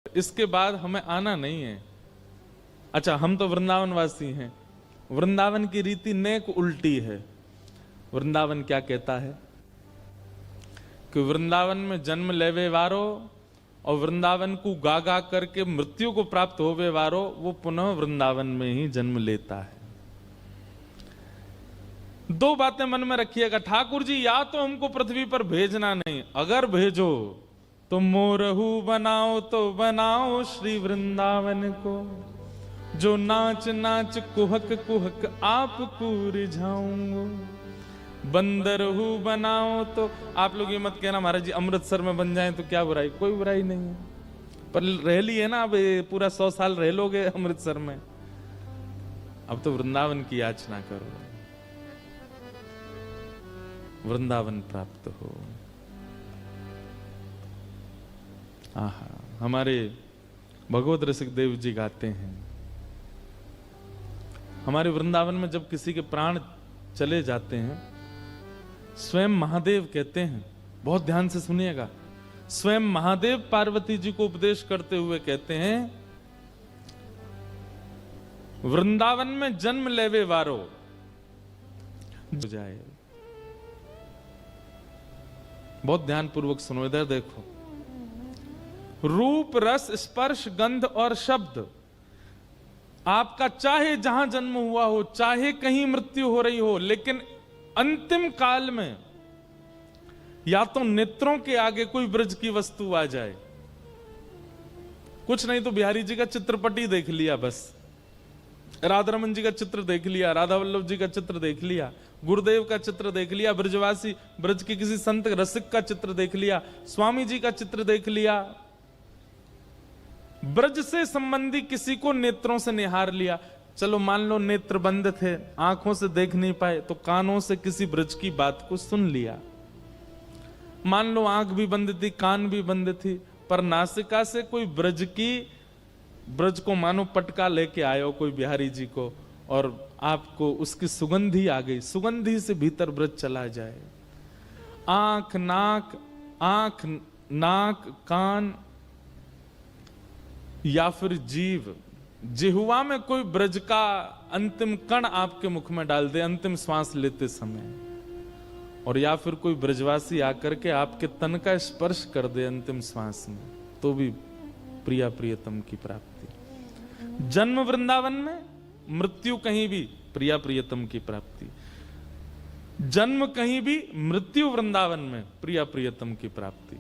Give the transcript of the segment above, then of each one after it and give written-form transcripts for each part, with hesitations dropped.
इसके बाद हमें आना नहीं है। अच्छा, हम तो वृंदावन वासी हैं। वृंदावन की रीति नेक उल्टी है। वृंदावन क्या कहता है कि वृंदावन में जन्म लेवे वारो और वृंदावन को गा गा करके मृत्यु को प्राप्त होवे वारो वो पुनः वृंदावन में ही जन्म लेता है। दो बातें मन में रखिएगा, ठाकुर जी या तो हमको पृथ्वी पर भेजना नहीं, अगर भेजो तो मोरहू बनाओ तो बनाओ श्री वृंदावन को, जो नाच नाच कुहक कुहक आपको रिझाऊंगो। बंदरहू बनाओ तो, आप लोग ये मत कहना महाराज जी अमृतसर में बन जाए तो क्या बुराई, कोई बुराई नहीं है, पर रह ली है ना, अब पूरा 100 साल रह लोगे अमृतसर में, अब तो वृंदावन की याचना करो, वृंदावन प्राप्त हो। आहा, हमारे भगवत रसिक देव जी गाते हैं, हमारे वृंदावन में जब किसी के प्राण चले जाते हैं, स्वयं महादेव कहते हैं, बहुत ध्यान से सुनिएगा, स्वयं महादेव पार्वती जी को उपदेश करते हुए कहते हैं, वृंदावन में जन्म लेवे वारो जाए। बहुत ध्यान पूर्वक सुनो, इधर देखो, रूप रस स्पर्श गंध और शब्द, आपका चाहे जहां जन्म हुआ हो, चाहे कहीं मृत्यु हो रही हो, लेकिन अंतिम काल में या तो नेत्रों के आगे कोई ब्रज की वस्तु आ जाए, कुछ नहीं तो बिहारी जी का चित्रपटी देख लिया, बस राधा रमन जी का चित्र देख लिया, राधा वल्लभ जी का चित्र देख लिया, गुरुदेव का चित्र देख लिया, ब्रजवासी ब्रज के किसी संत रसिक का चित्र देख लिया, स्वामी जी का चित्र देख लिया, ब्रज से संबंधी किसी को नेत्रों से निहार लिया। चलो मान लो नेत्र बंद थे, आंखों से देख नहीं पाए, तो कानों से किसी ब्रज की बात को सुन लिया। मान लो आंख भी बंद थी, कान भी बंद थी, पर नासिका से कोई ब्रज को मानो पटका लेके आए हो कोई बिहारी जी को, और आपको उसकी सुगंधी आ गई, सुगंधी से भीतर ब्रज चला जाए। आंख नाक कान या फिर जीव, जिह्वा में कोई ब्रज का अंतिम कण आपके मुख में डाल दे अंतिम श्वास लेते समय, और या फिर कोई ब्रजवासी आकर के आपके तन का स्पर्श कर दे अंतिम श्वास में, तो भी प्रिया प्रियतम की प्राप्ति। जन्म वृंदावन में, मृत्यु कहीं भी, प्रिया प्रियतम की प्राप्ति। जन्म कहीं भी, मृत्यु वृंदावन में, प्रिया प्रियतम की प्राप्ति।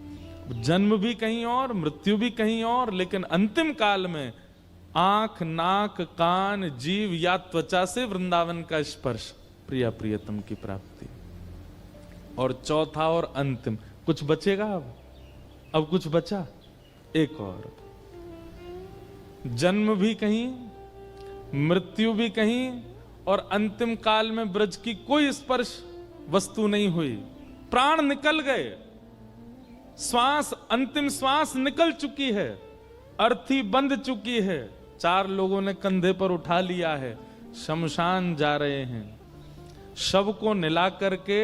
जन्म भी कहीं और, मृत्यु भी कहीं और, लेकिन अंतिम काल में आंख नाक कान जीव या त्वचा से वृंदावन का स्पर्श, प्रिया प्रियतम की प्राप्ति। और चौथा और अंतिम, कुछ बचेगा अब कुछ बचा, एक और, जन्म भी कहीं, मृत्यु भी कहीं, और अंतिम काल में ब्रज की कोई स्पर्श वस्तु नहीं हुई, प्राण निकल गए, श्वास अंतिम श्वास निकल चुकी है, अर्थी बंध चुकी है, 4 लोगों ने कंधे पर उठा लिया है, शमशान जा रहे हैं, शव को निला करके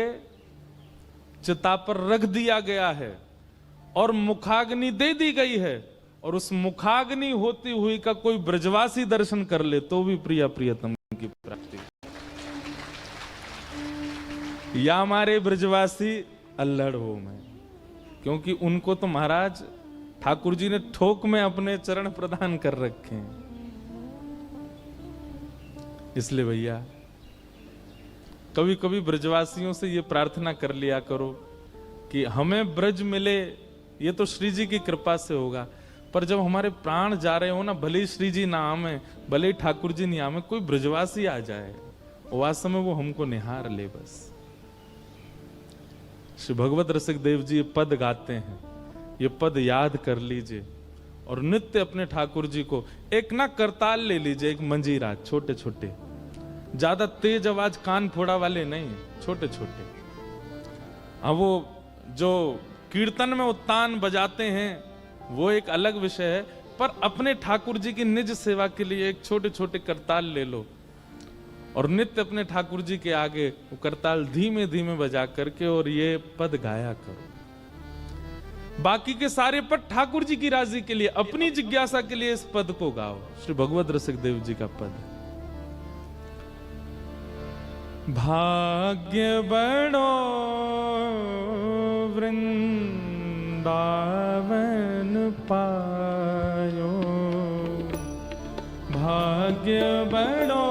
चिता पर रख दिया गया है, और मुखाग्नि दे दी गई है, और उस मुखाग्नि होती हुई का कोई ब्रजवासी दर्शन कर ले तो भी प्रिया प्रियतम की प्राप्ति। या हमारे ब्रजवासी अल्लड़ हो में, क्योंकि उनको तो महाराज ठाकुर जी ने ठोक में अपने चरण प्रदान कर रखे हैं। इसलिए भैया कभी कभी ब्रजवासियों से ये प्रार्थना कर लिया करो कि हमें ब्रज मिले, ये तो श्री जी की कृपा से होगा, पर जब हमारे प्राण जा रहे हो ना, भले ही श्री जी ना आवे, भले ही ठाकुर जी नहीं आवे, कोई ब्रजवासी आ जाए, वास्तव में वो हमको निहार ले बस। श्री भगवत रसिक देव जी ये पद गाते हैं, ये पद याद कर लीजिए, और नित्य अपने ठाकुर जी को एक ना करताल ले लीजिए, एक मंजीरा, छोटे छोटे, ज्यादा तेज आवाज कान फोड़ा वाले नहीं, छोटे छोटे। हाँ, वो जो कीर्तन में उत्तान बजाते हैं वो एक अलग विषय है, पर अपने ठाकुर जी की निज सेवा के लिए एक छोटे छोटे करताल ले लो, और नित्य अपने ठाकुर जी के आगे वो करताल धीमे धीमे बजा करके और ये पद गाया करो। बाकी के सारे पद ठाकुर जी की राजी के लिए, अपनी जिज्ञासा के लिए इस पद को गाओ। श्री भगवत रसिक देव जी का पद। भाग्य बड़ो वृंदावन पायो, भाग्य बड़ो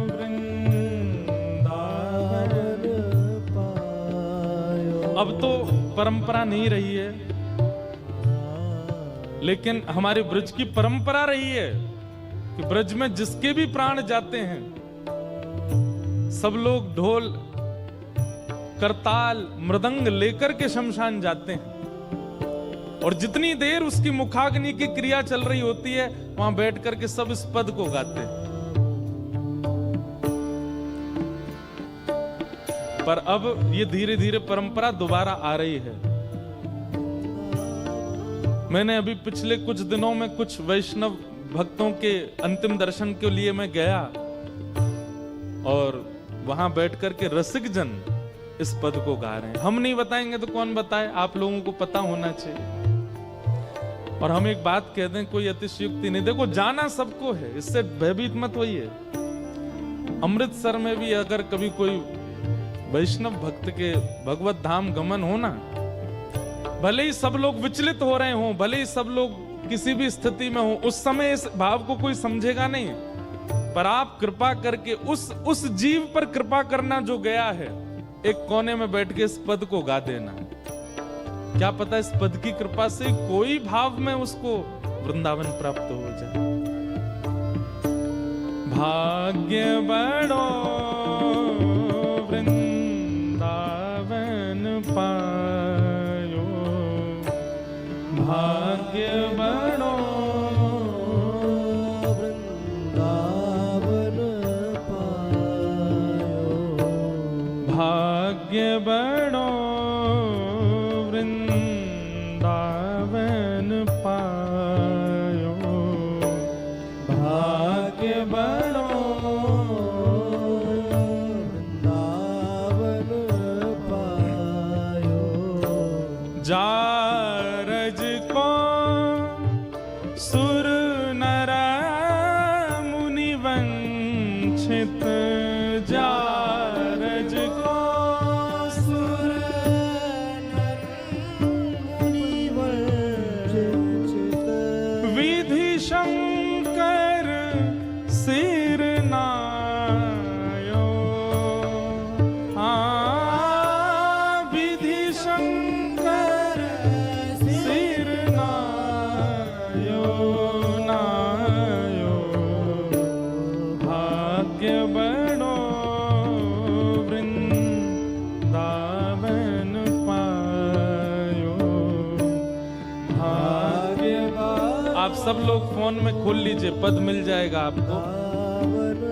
वृंदावन पायो। अब तो परंपरा नहीं रही है, लेकिन हमारे ब्रज की परंपरा रही है कि ब्रज में जिसके भी प्राण जाते हैं सब लोग ढोल करताल मृदंग लेकर के शमशान जाते हैं, और जितनी देर उसकी मुखाग्नि की क्रिया चल रही होती है वहां बैठ करके सब इस पद को गाते हैं। पर अब ये धीरे धीरे परंपरा दोबारा आ रही है। मैंने अभी पिछले कुछ दिनों में कुछ वैष्णव भक्तों के अंतिम दर्शन के लिए मैं गया, और वहां बैठ करके रसिक जन इस पद को गा रहे हैं। हम नहीं बताएंगे तो कौन बताए, आप लोगों को पता होना चाहिए। और हम एक बात कह दें, कोई अतिशयोक्ति नहीं। देखो, जाना सबको है, इससे भयभीत मत होइए। अमृतसर में भी अगर कभी कोई वैष्णव भक्त के भगवत धाम गमन हो ना, भले ही सब लोग विचलित हो रहे हों, भले ही सब लोग किसी भी स्थिति में हो, उस समय इस भाव को कोई समझेगा नहीं। पर आप कृपा करके उस जीव पर कृपा करना जो गया है, एक कोने में बैठ के इस पद को गा देना। क्या पता इस पद की कृपा से कोई भाव में उसको वृंदावन प्राप्त हो जाए। भाग्य बड़ो वृंदावन पायो, भाग्य बड़ो वृंदावन पायो, भाग्य बड़ो वृंदावन पायो, भाग्य बड़ो वृंदावन पायो। जारज को सुर नर मुनि वंचित, जारज को सुर नर मुनि वंचित, विधि शंकर सिर नायो, विधि शंकर सिर नायो, नायो, भाग्य बड़ो वृंदावन पायो, भाग्य। आप सब लोग फोन में खोल लीजिए, पद मिल जाएगा आपको,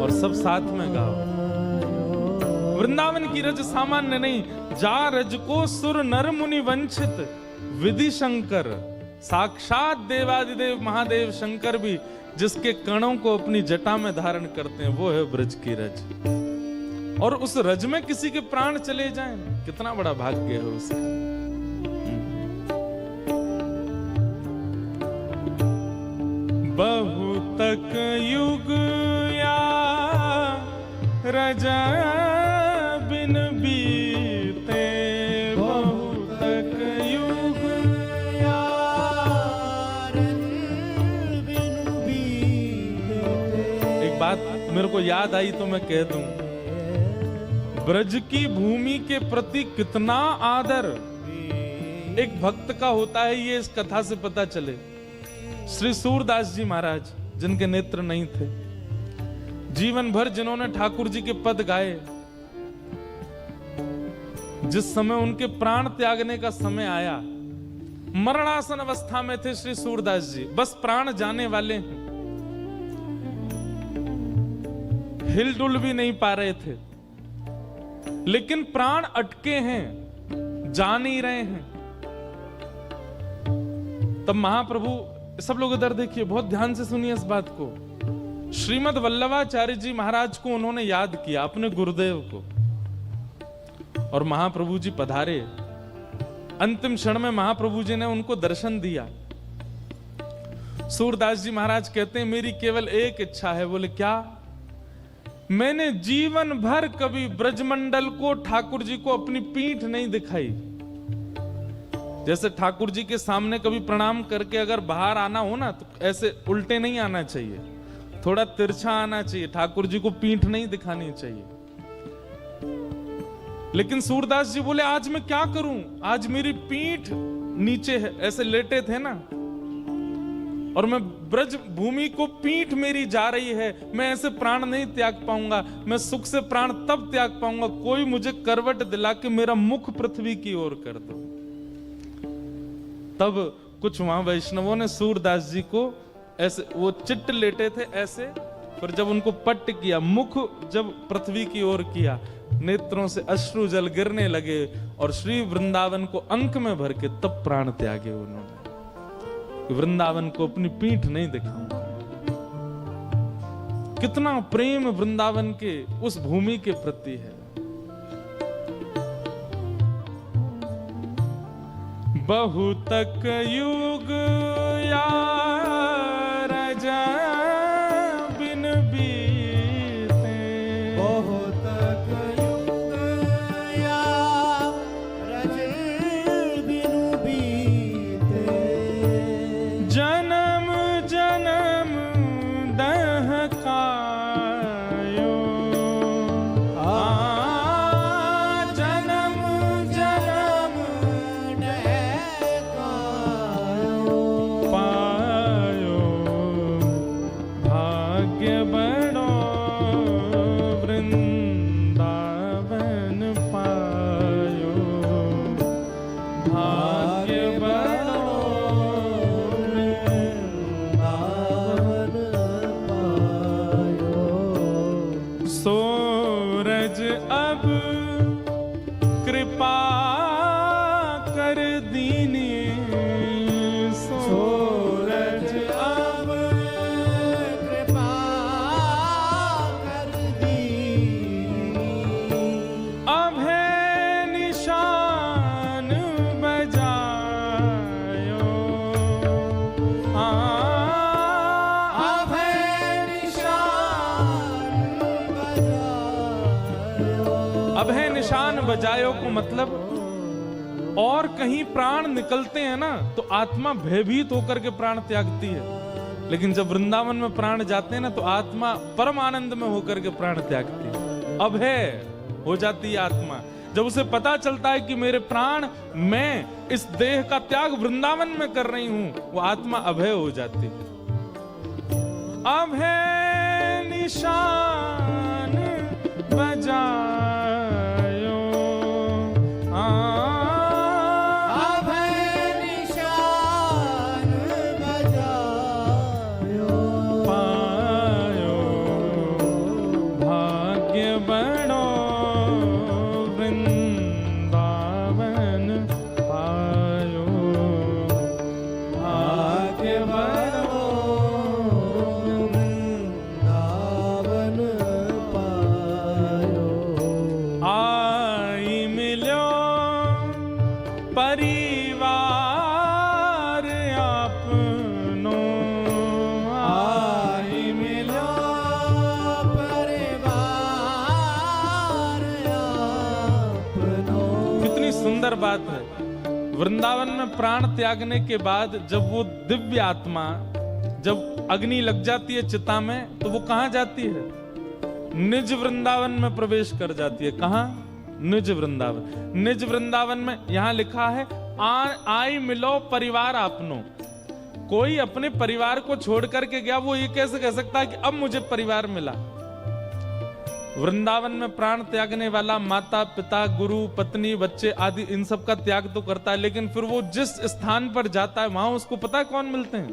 और सब साथ में गाओ। वृंदावन की रज सामान्य नहीं, जा रज को सुर नर मुनि वंचित, विधि शंकर, साक्षात देवादिदेव महादेव शंकर भी जिसके कणों को अपनी जटा में धारण करते हैं, वो है ब्रज की रज। और उस रज में किसी के प्राण चले जाएं, कितना बड़ा भाग्य है उसका। बहुतक युग या रज बिन बीते, बहुतक युग या रज बिन बीते। एक बात मेरे को याद आई तो मैं कह दूं, ब्रज की भूमि के प्रति कितना आदर एक भक्त का होता है, ये इस कथा से पता चले। श्री सूरदास जी महाराज, जिनके नेत्र नहीं थे, जीवन भर जिन्होंने ठाकुर जी के पद गाए, जिस समय उनके प्राण त्यागने का समय आया, मरणासन अवस्था में थे श्री सूरदास जी, बस प्राण जाने वाले हैं, हिलडुल भी नहीं पा रहे थे, लेकिन प्राण अटके हैं, जा नहीं रहे हैं। तब महाप्रभु, सब लोग इधर देखिए, बहुत ध्यान से सुनिए इस बात को, श्रीमद् वल्लभाचार्य जी महाराज को उन्होंने याद किया, अपने गुरुदेव को, और महाप्रभु जी पधारे, अंतिम क्षण में महाप्रभु जी ने उनको दर्शन दिया। सूरदास जी महाराज कहते हैं मेरी केवल एक इच्छा है। बोले क्या? मैंने जीवन भर कभी ब्रजमंडल को, ठाकुर जी को अपनी पीठ नहीं दिखाई। जैसे ठाकुर जी के सामने कभी प्रणाम करके अगर बाहर आना हो ना, तो ऐसे उल्टे नहीं आना चाहिए, थोड़ा तिरछा आना चाहिए। ठाकुर जी को पीठ नहीं दिखानी चाहिए। लेकिन सूरदास जी बोले आज मैं क्या करूं, आज मेरी पीठ नीचे है, ऐसे लेटे थे ना, और मैं ब्रज भूमि को पीठ मेरी जा रही है, मैं ऐसे प्राण नहीं त्याग पाऊंगा। मैं सुख से प्राण तब त्याग पाऊंगा कोई मुझे करवट दिला के मेरा मुख पृथ्वी की ओर कर दो। तब कुछ वहां वैष्णवों ने सूरदास जी को ऐसे, वो चिट्ट लेटे थे ऐसे, फिर जब उनको पट्ट किया, मुख जब पृथ्वी की ओर किया, नेत्रों से अश्रु जल गिरने लगे और श्री वृंदावन को अंक में भर के तब प्राण त्यागे उन्होंने। वृंदावन को अपनी पीठ नहीं दिखाऊंगा। कितना प्रेम वृंदावन के उस भूमि के प्रति है। बहुतक युग या राजा बिन बीते, बहुतक युग या राजा बिन बीते, जन्म जन्म दहकायो, जन्म जन्म पायो, भाग्य बड़ो वृंदावन पायो, भाग्य बड़ो वृंदावन पायो। सूरज अब कृपा कर दीनी, सूरज अब कृपा कर दीनी, अब है निशान बजायो, अब है निशान बजायो। अब है निशान बजायो को मतलब, और कहीं प्राण निकलते हैं ना तो आत्मा भयभीत होकर के प्राण त्यागती है, लेकिन जब वृंदावन में प्राण जाते हैं ना तो आत्मा परम आनंद में होकर के प्राण त्यागती है। अब है हो जाती है आत्मा। जब उसे पता चलता है कि मेरे प्राण, मैं इस देह का त्याग वृंदावन में कर रही हूं, वो आत्मा अभय हो जाती है। अब है निशान बजायो, अब है निशान बजायो, पायो, भाग्य बड़ो वृंदावन पायो, भाग्य बड़ो वृंदावन पायो। आई मिलो परिवार आपनो, आई मिलो परिवार आपनो। कितनी सुंदर बात है। वृंदावन में प्राण त्यागने के बाद जब वो दिव्य आत्मा, जब अग्नि लग जाती है चिता में, तो वो कहां जाती है? निज वृंदावन में प्रवेश कर जाती है। कहां? निज वृंदावन। निज वृंदावन में यहां लिखा है आई मिलो परिवार आपनो। कोई अपने परिवार को छोड़ करके गया, वो ये कैसे कह सकता है कि अब मुझे परिवार मिला? वृंदावन में प्राण त्यागने वाला माता पिता गुरु पत्नी बच्चे आदि इन सब का त्याग तो करता है, लेकिन फिर वो जिस स्थान पर जाता है वहां उसको पता है कौन मिलते हैं?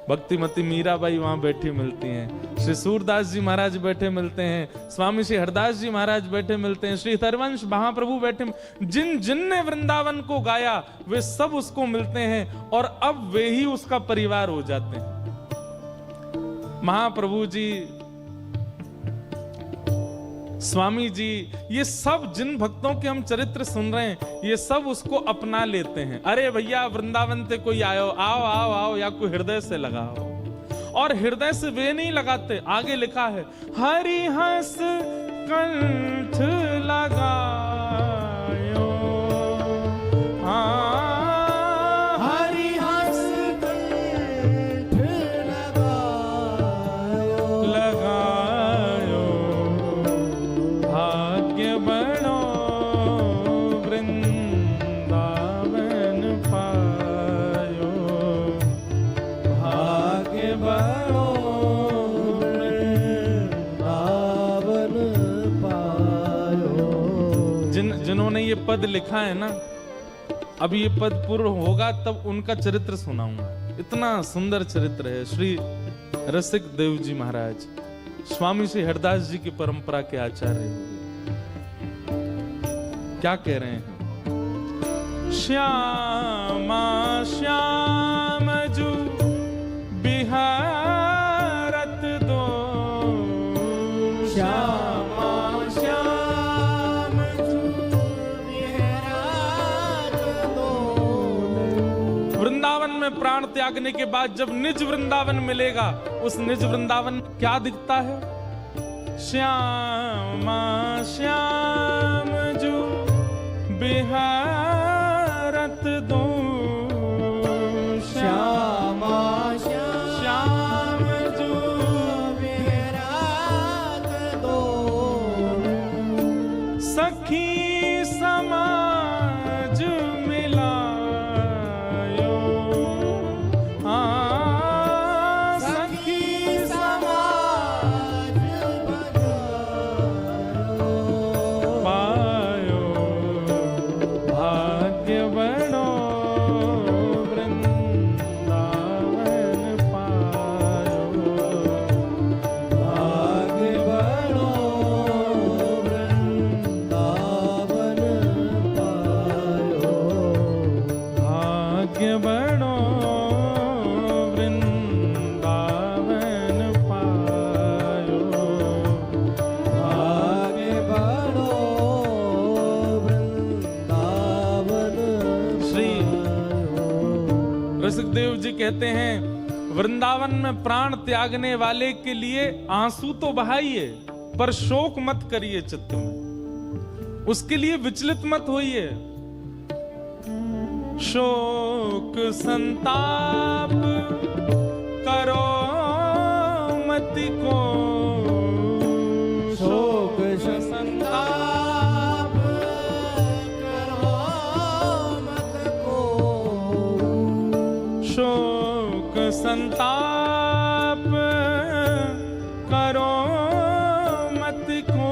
भक्तिमती मीराबाई वहां बैठी मिलती हैं, श्री सूरदास जी महाराज बैठे मिलते हैं, स्वामी श्री हरदास जी महाराज बैठे मिलते हैं, श्री हरवंश महाप्रभु बैठे, जिन जिनने वृंदावन को गाया वे सब उसको मिलते हैं और अब वे ही उसका परिवार हो जाते हैं। महाप्रभु जी स्वामी जी ये सब जिन भक्तों के हम चरित्र सुन रहे हैं ये सब उसको अपना लेते हैं। अरे भैया वृंदावन से कोई आयो, आओ आओ आओ, या कोई हृदय से लगाओ। और हृदय से वे नहीं लगाते, आगे लिखा है हरि हंस कंठ लगायो। हरि हंस कंठ लगायो, भाग्य बनो वृंदावन पायो, भाग्य बनो वृंदावन पायो। जिन्होंने ये पद लिखा है ना, अब ये पद पूर्ण होगा तब उनका चरित्र सुनाऊंगा। इतना सुंदर चरित्र है श्री रसिक देव जी महाराज, स्वामी श्री हरदास जी की परंपरा के आचार्य हुए। क्या कह रहे हैं? श्यामा श्याम जू बिहारत दो, श्यामा श्याम जू बिहारत दो। वृंदावन में प्राण त्यागने के बाद जब निज वृंदावन मिलेगा, उस निज वृंदावन क्या दिखता है? श्यामा श्याम जू बिहारत दो, श्यामा श्याम जू बिहारत दो। सखी समाज मिलायो, सखी समाज पायो, भाग्य बनो वृंदावन पायो, भाग्य बनो वृंदावन पायो। भाग्य बनो वृंदावन पायो, भाग्य बनो वृंदावन श्री पायो। रसिक देव जी कहते हैं वृंदावन में प्राण त्यागने वाले के लिए आंसू तो बहाइए पर शोक मत करिए चित्त में, उसके लिए विचलित मत होइए। शोक संताप करो मति को, शोक संताप करो मत को। शोक संताप करो मत को,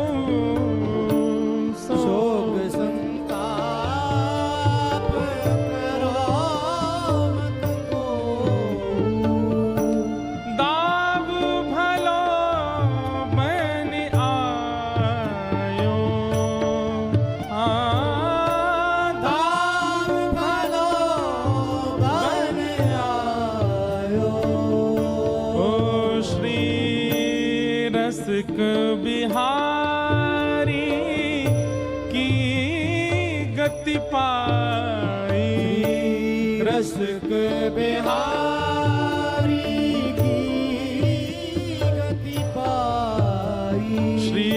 शोक संताप करो मत को। दाव भलो बन आयो, दाव भलो बन आयो। ओ श्री रसिक बिहारी की गति पाई, रसिक बिहारी की गति पाई। श्री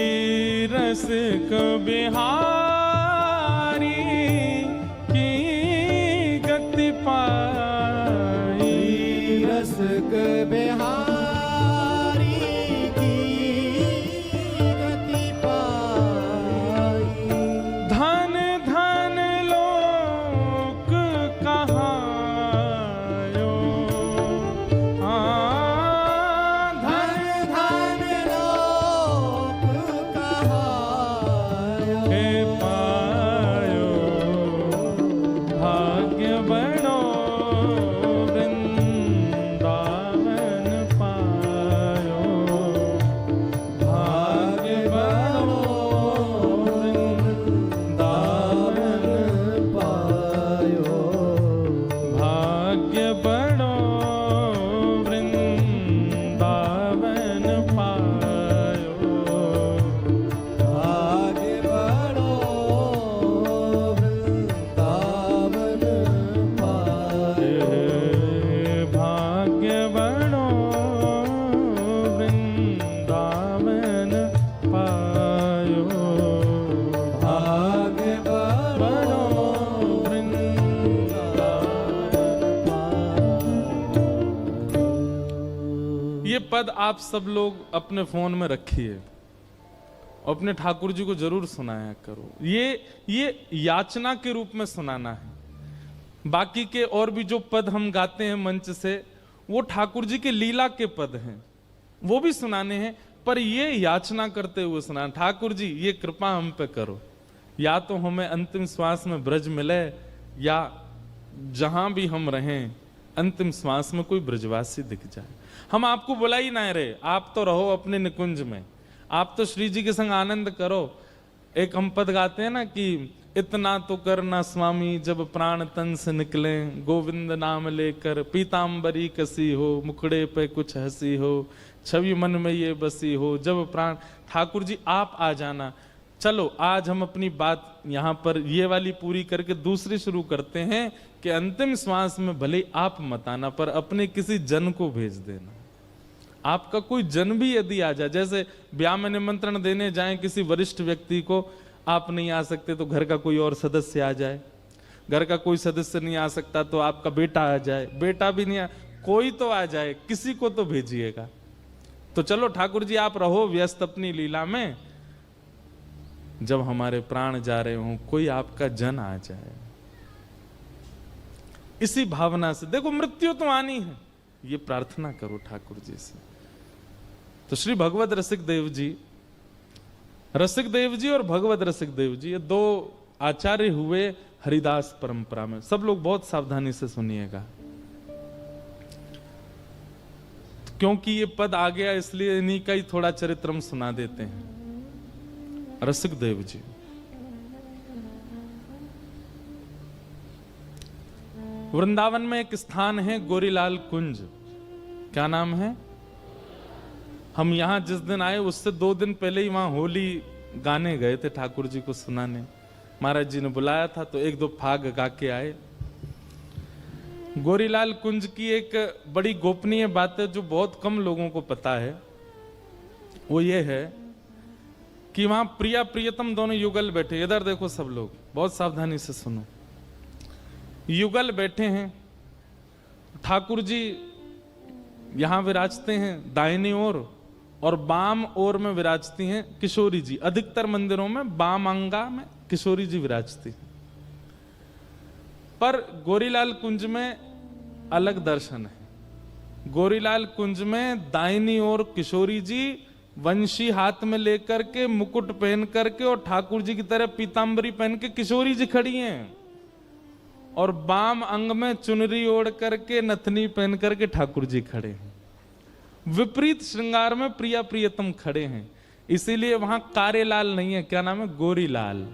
रसिक बिहारी की गति पाई, रसिक बिहारी की गति पाई। धन धन लोक कहायो, धन धन लोक कहायो। हे पायो, भाग्य बनो वृंदावन पायो, ये पद आप सब लोग अपने फोन में रखिए, अपने ठाकुर जी को जरूर सुनाया करो। ये याचना के रूप में सुनाना है। बाकी के और भी जो पद हम गाते हैं मंच से, वो ठाकुर जी के लीला के पद हैं, वो भी सुनाने हैं, पर ये याचना करते हुए सुना, ठाकुर जी ये कृपा हम पे करो, या तो हमें अंतिम श्वास में ब्रज मिले, या जहां भी हम रहें अंतिम श्वास में कोई ब्रजवासी दिख जाए। हम आपको बुला ही ना रहे, आप तो रहो अपने निकुंज में, आप तो श्री जी के संग आनंद करो। एक हम पद गाते हैं ना कि इतना तो करना स्वामी जब प्राण तन से निकले, गोविंद नाम लेकर पीतांबरी कसी हो, मुखड़े पे कुछ हंसी हो, छवि मन में ये बसी हो, जब प्राण। ठाकुर जी आप आ जाना। चलो आज हम अपनी बात यहाँ पर ये वाली पूरी करके दूसरी शुरू करते हैं कि अंतिम श्वास में भले आप मत आना, पर अपने किसी जन को भेज देना। आपका कोई जन भी यदि आ जाए, जैसे ब्याह में निमंत्रण देने जाएं किसी वरिष्ठ व्यक्ति को, आप नहीं आ सकते तो घर का कोई और सदस्य आ जाए, घर का कोई सदस्य नहीं आ सकता तो आपका बेटा आ जाए, बेटा भी नहीं कोई तो आ जाए, किसी को तो भेजिएगा। तो चलो ठाकुर जी आप रहो व्यस्त अपनी लीला में, जब हमारे प्राण जा रहे हों कोई आपका जन आ जाए। इसी भावना से, देखो मृत्यु तो आनी है, ये प्रार्थना करो ठाकुर जी से। तो श्री भगवत रसिक देव जी और भगवत रसिक देव जी, ये दो आचार्य हुए हरिदास परंपरा में। सब लोग बहुत सावधानी से सुनिएगा, क्योंकि ये पद आ गया इसलिए इन्हीं का ही थोड़ा चरित्र हम सुना देते हैं। रसिक देव जी वृंदावन में एक स्थान है गोरीलाल कुंज, क्या नाम है? हम यहां जिस दिन आए उससे 2 दिन पहले ही वहां होली गाने गए थे, ठाकुर जी को सुनाने। महाराज जी ने बुलाया था तो 1-2 फाग गा के आए। गोरीलाल कुंज की एक बड़ी गोपनीय बात है जो बहुत कम लोगों को पता है, वो ये है कि वहां प्रिया प्रियतम दोनों युगल बैठे। इधर देखो सब लोग, बहुत सावधानी से सुनो। युगल बैठे हैं, ठाकुर जी यहां विराजते हैं दाहिनी ओर, और बाम ओर में विराजती हैं किशोरी जी। अधिकतर मंदिरों में बाम अंगा में किशोरी जी विराजती हैं, पर गोरीलाल कुंज में अलग दर्शन है। गोरीलाल कुंज में दाहिनी ओर किशोरी जी वंशी हाथ में लेकर के, मुकुट पहन करके और ठाकुर जी की तरह पीतांबरी पहन के किशोरी जी खड़ी हैं, और बाम अंग में चुनरी ओढ़ करके नथनी पहन करके ठाकुर जी खड़े हैं। विपरीत श्रृंगार में प्रिया प्रियतम खड़े हैं, इसीलिए वहां कारेलाल नहीं है, क्या नाम है? गोरीलाल।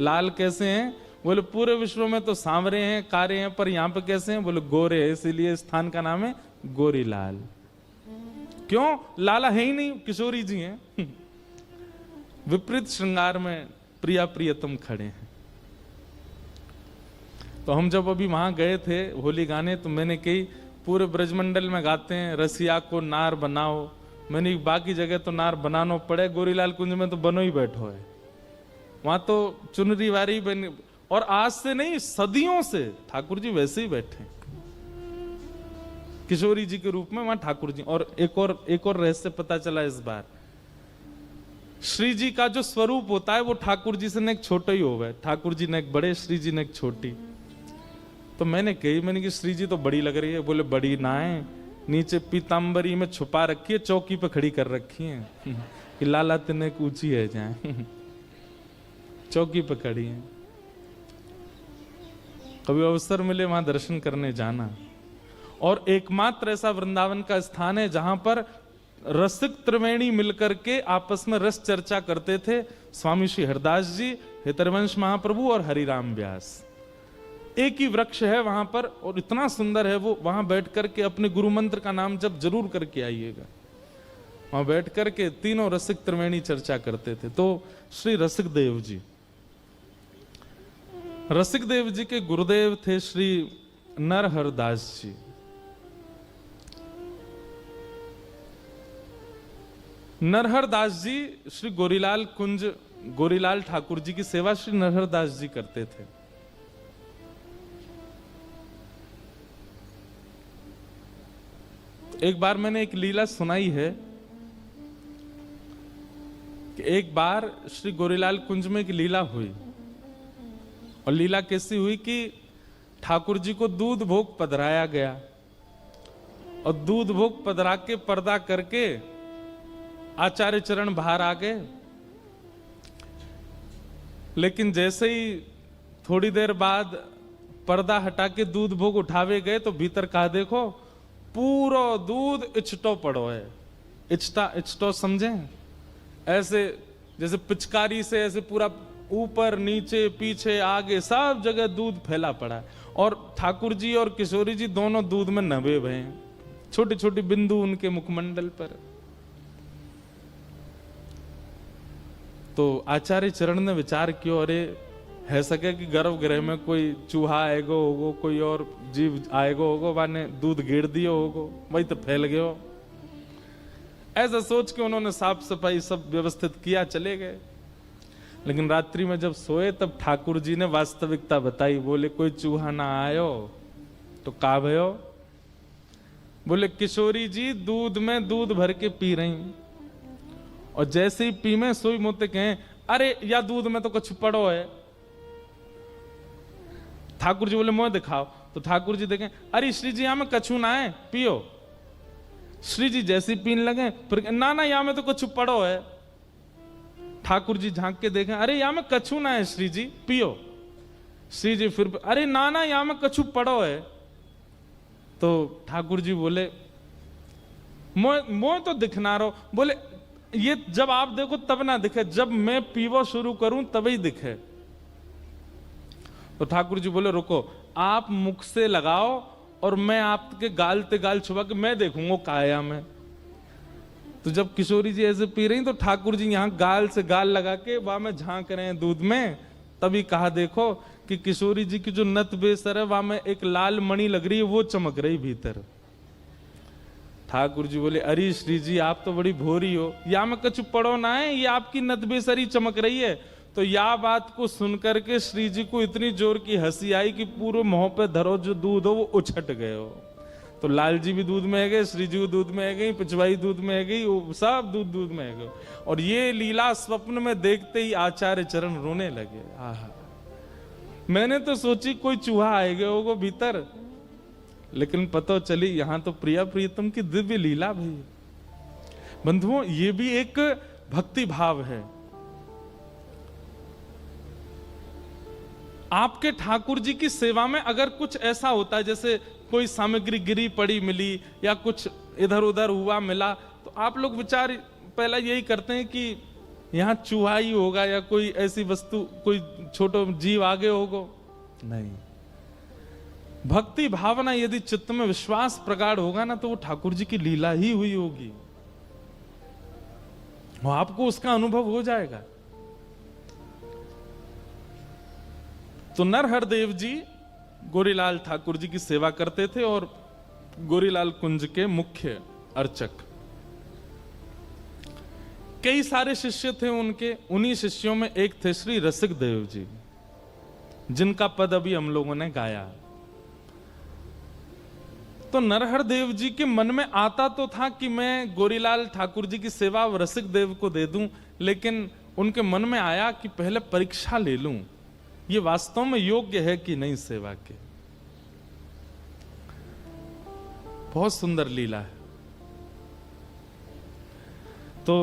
लाल कैसे हैं? बोले पूरे विश्व में तो सांवरे हैं, कारे हैं, पर यहां पे कैसे हैं? बोले गोरे हैं, इसीलिए स्थान का नाम है गोरीलाल। क्यों? लाला है ही नहीं, किशोरी जी हैं। विपरीत श्रृंगार में प्रिया प्रियतम खड़े हैं। तो हम जब अभी वहां गए थे होली गाने, तो मैंने कही पूरे ब्रजमंडल में गाते हैं रसिया को नार बनाओ, मैंने बाकी जगह तो नार बनाना पड़े, गोरीलाल कुंज में तो बनो ही बैठो है। वहां तो चुनरी वारी बन, और आज से नहीं सदियों से ठाकुर जी वैसे ही बैठे किशोरी जी के रूप में वहां ठाकुर जी। और एक और रहस्य पता चला इस बार, श्री जी का जो स्वरूप होता है वो ठाकुर जी से न एक छोटा ही होगा, ठाकुर जी ने एक बड़े, श्री जी ने एक छोटी। तो मैंने कि श्री जी तो बड़ी लग रही है। बोले बड़ी ना है, नीचे पीतांबरी में छुपा रखी है, चौकी पे खड़ी कर रखी है कि लाला तिने ऊंची है जाए। चौकी पे खड़ी है। कभी अवसर मिले वहां दर्शन करने जाना। और एकमात्र ऐसा वृंदावन का स्थान है जहां पर रसिक त्रिवेणी मिलकर के आपस में रस चर्चा करते थे, स्वामी श्री हरदास जी, हितरवंश महाप्रभु और हरिराम व्यास। एक ही वृक्ष है वहां पर, और इतना सुंदर है वो। वहां बैठ करके अपने गुरु मंत्र का नाम जब जरूर करके आइएगा। वहां बैठ करके तीनों रसिक त्रिवेणी चर्चा करते थे। तो श्री रसिक देव जी के गुरुदेव थे श्री नरहरदास जी। नरहरदास जी श्री गोरीलाल ठाकुर जी की सेवा श्री नरहरदास जी करते थे। एक बार मैंने एक लीला सुनाई है कि एक बार श्री गोरीलाल कुंज में एक लीला हुई, और लीला कैसी हुई कि ठाकुर जी को दूध भोग पधराया गया, और दूध भोग पधरा के पर्दा करके आचार्य चरण बाहर आ गए। लेकिन जैसे ही थोड़ी देर बाद पर्दा हटा के दूध भोग उठावे गए तो भीतर कहा देखो पूरा दूध इचटो पड़ो है। इचटो समझे? ऐसे जैसे पिचकारी से ऐसे पूरा ऊपर नीचे पीछे आगे सब जगह दूध फैला पड़ा है, और ठाकुर जी और किशोरी जी दोनों दूध में नभे हुए हैं, छोटी छोटी बिंदु उनके मुखमंडल पर। तो आचार्य चरण ने विचार किया, अरे है सके कि गर्भगृह में कोई चूहा आएगो होगो, कोई और जीव आएगो होगो, वाने दूध गिर दियो होगो, वही तो फैल गयो। ऐसा सोच के उन्होंने साफ सफाई सब व्यवस्थित किया, चले गए। लेकिन रात्रि में जब सोए तब ठाकुर जी ने वास्तविकता बताई। बोले कोई चूहा ना आयो तो का भयो? बोले किशोरी जी दूध में दूध भर के पी रही, और जैसे ही पी में सोई मोते कहें अरे या दूध में तो कुछ पड़ो है। ठाकुर जी बोले मुंह दिखाओ, तो ठाकुर जी देखें अरे श्री जी यहाँ में कछु ना है, पियो। श्री जी जैसे पीने लगे फिर ना ना यहाँ में तो कुछ पड़ो है। ठाकुर जी झांक के देखें अरे यहाँ में कछु ना है श्री जी, पियो। श्री जी फिर अरे ना ना यहाँ में कछु पड़ो है। तो ठाकुर जी बोले मोह तो दिखना रहो। बोले ये जब आप देखो तब ना दिखे, जब मैं पीवो शुरू करूं तभी दिखे। तो ठाकुर जी बोले रुको, आप मुख से लगाओ और मैं आपके गाल ते गाल छुपा के मैं देखूंगा काया में। तो जब किशोरी जी ऐसे पी रही तो ठाकुर जी यहां गाल से गाल लगा के वहां में झांक रहे हैं दूध में, तभी कहा देखो कि किशोरी जी की जो नत बेसर है वहां में एक लाल मणि लग रही है, वो चमक रही भीतर। ठाकुर जी बोले अरे श्री जी आप तो बड़ी भोरी हो, या में कछु पड़ो ना है, ये आपकी नत बेसरी चमक रही है। तो या बात को सुनकर के श्री जी को इतनी जोर की हंसी आई कि पूरे मुंह पे धरो जो दूध हो वो उछट गए हो। तो लाल जी भी दूध में है गए, श्री जी भी दूध में है गई, पिछवाई दूध में है गई, सब दूध में है गए। और ये लीला स्वप्न में देखते ही आचार्य चरण रोने लगे। आहा, मैंने तो सोची कोई चूहा आएगा होगा भीतर, लेकिन पता चली यहां तो प्रिया प्रियतम की दिव्य लीला भी। बंधुओं ये भी एक भक्ति भाव है। आपके ठाकुर जी की सेवा में अगर कुछ ऐसा होता है जैसे कोई सामग्री गिरी पड़ी मिली या कुछ इधर उधर हुआ मिला, तो आप लोग विचार पहला यही करते हैं कि यहां चूहा ही होगा या कोई ऐसी वस्तु, कोई छोटा जीव आगे होगा। नहीं, भक्ति भावना यदि चित्त में विश्वास प्रगाढ़ होगा ना तो वो ठाकुर जी की लीला ही हुई होगी, वो आपको उसका अनुभव हो जाएगा। तो नरहरदेव जी गोरीलाल ठाकुर जी की सेवा करते थे और गोरीलाल कुंज के मुख्य अर्चक। कई सारे शिष्य थे उनके, उन्हीं शिष्यों में एक थे श्री रसिक देव जी, जिनका पद अभी हम लोगों ने गाया। तो नरहरदेव जी के मन में आता तो था कि मैं गोरीलाल ठाकुर जी की सेवा रसिक देव को दे दूं, लेकिन उनके मन में आया कि पहले परीक्षा ले लूं, ये वास्तव में योग्य है कि नहीं सेवा के। बहुत सुंदर लीला है। तो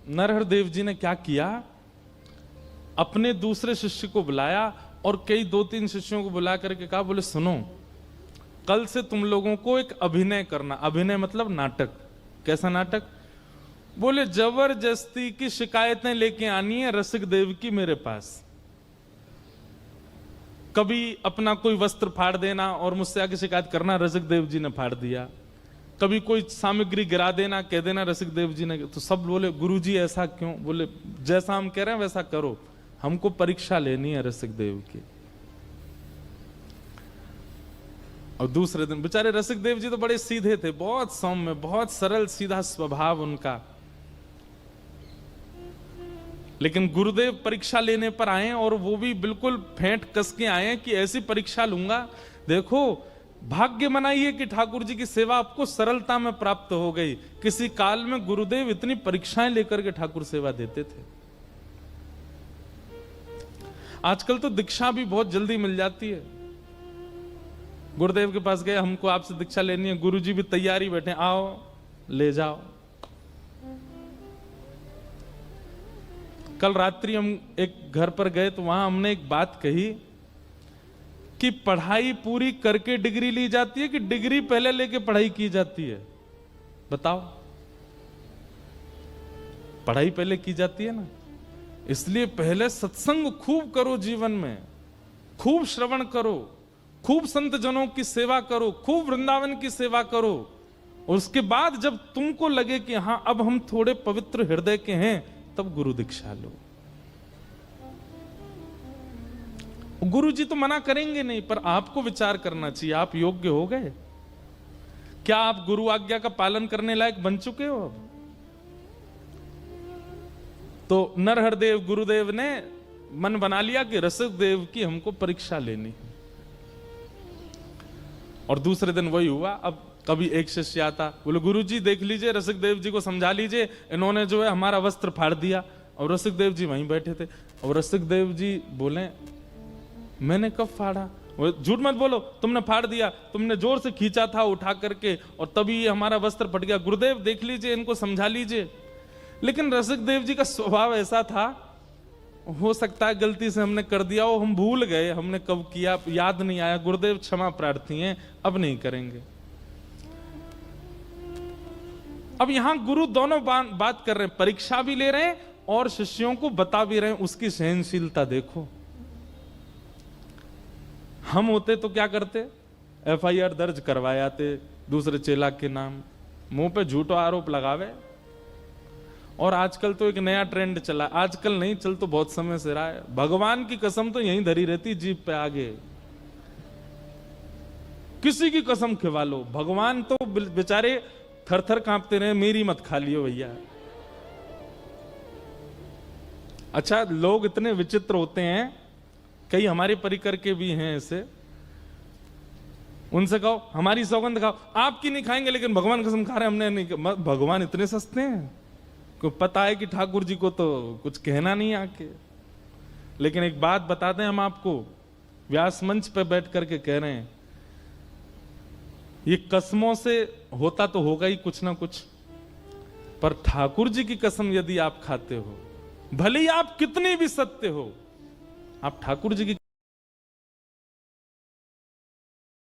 नरहरदेव जी ने क्या किया, अपने दूसरे शिष्य को बुलाया और कई 2-3 शिष्यों को बुला करके कहा, बोले सुनो कल से तुम लोगों को एक अभिनय करना। अभिनय मतलब नाटक। कैसा नाटक? बोले जबरदस्ती की शिकायतें लेके आनी है रसिक देव की मेरे पास। कभी अपना कोई वस्त्र फाड़ देना और मुझसे आके शिकायत करना रसिक देव जी ने फाड़ दिया, कभी कोई सामग्री गिरा देना, कह देना रसिक देव जी ने। तो सब बोले गुरुजी ऐसा क्यों? बोले जैसा हम कह रहे हैं वैसा करो, हमको परीक्षा लेनी है रसिक देव की। और दूसरे दिन बेचारे रसिक देव जी तो बड़े सीधे थे, बहुत सौम्य, बहुत सरल सीधा स्वभाव उनका, लेकिन गुरुदेव परीक्षा लेने पर आए और वो भी बिल्कुल फेंट कस के आए कि ऐसी परीक्षा लूंगा, देखो भाग्य मनाइए कि ठाकुर जी की सेवा आपको सरलता में प्राप्त हो गई। किसी काल में गुरुदेव इतनी परीक्षाएं लेकर के ठाकुर सेवा देते थे। आजकल तो दीक्षा भी बहुत जल्दी मिल जाती है। गुरुदेव के पास गए, हमको आपसे दीक्षा लेनी है, गुरुजी भी तैयारी बैठे, आओ ले जाओ। कल रात्रि हम एक घर पर गए तो वहां हमने एक बात कही कि पढ़ाई पूरी करके डिग्री ली जाती है कि डिग्री पहले लेके पढ़ाई की जाती है? बताओ। पढ़ाई पहले की जाती है ना, इसलिए पहले सत्संग खूब करो, जीवन में खूब श्रवण करो, खूब संत जनों की सेवा करो, खूब वृंदावन की सेवा करो। और उसके बाद जब तुमको लगे कि हां अब हम थोड़े पवित्र हृदय के हैं, तब गुरु दीक्षा लो। गुरु जी तो मना करेंगे नहीं, पर आपको विचार करना चाहिए, आप योग्य हो गए? क्या आप गुरु आज्ञा का पालन करने लायक बन चुके हो? अब तो नरहरदेव गुरुदेव ने मन बना लिया कि रसिक देव की हमको परीक्षा लेनी है। और दूसरे दिन वही हुआ। अब कभी एक शिष्य आता, बोले गुरु जी देख लीजिए, रसिक देव जी को समझा लीजिए, इन्होंने जो है हमारा वस्त्र फाड़ दिया। और रसिक देव जी वहीं बैठे थे। और रसिक देव जी बोले, मैंने कब फाड़ा? झूठ मत बोलो, तुमने फाड़ दिया, तुमने जोर से खींचा था उठा करके, और तभी हमारा वस्त्र फट गया। गुरुदेव देख लीजिए, इनको समझा लीजिए। लेकिन रसिक देव जी का स्वभाव ऐसा था, हो सकता है गलती से हमने कर दिया हो, हम भूल गए, हमने कब किया याद नहीं आया, गुरुदेव क्षमा प्रार्थी हैं, अब नहीं करेंगे। अब यहां गुरु दोनों बात कर रहे हैं, परीक्षा भी ले रहे हैं और शिष्यों को बता भी रहे हैं। उसकी सहनशीलता देखो। हम होते तो क्या करते? FIR दर्ज करवाए आते दूसरे चेला के नाम, मुंह पे झूठा आरोप लगावे। और आजकल तो एक नया ट्रेंड चला, आजकल नहीं, चल तो बहुत समय से रहा है, भगवान की कसम तो यहीं धरी रहती जीभ पे आगे। किसी की कसम खिवा लो, भगवान तो बेचारे थर थर कांपते रहे, मेरी मत खा लियो भैया। अच्छा, लोग इतने विचित्र होते हैं, कई हमारे परिकर के भी हैं ऐसे, उनसे कहो हमारी सौगंध खाओ, आपकी नहीं खाएंगे लेकिन भगवान कसम खा रहे हैं हमने नहीं। भगवान इतने सस्ते हैं, को पता है कि ठाकुर जी को तो कुछ कहना नहीं आके। लेकिन एक बात बताते हैं हम आपको, व्यास मंच पे बैठ करके कह रहे हैं, ये कसमों से होता तो होगा ही कुछ ना कुछ, पर ठाकुर जी की कसम यदि आप खाते हो, भले ही आप कितने भी सत्य हो, आप ठाकुर जी की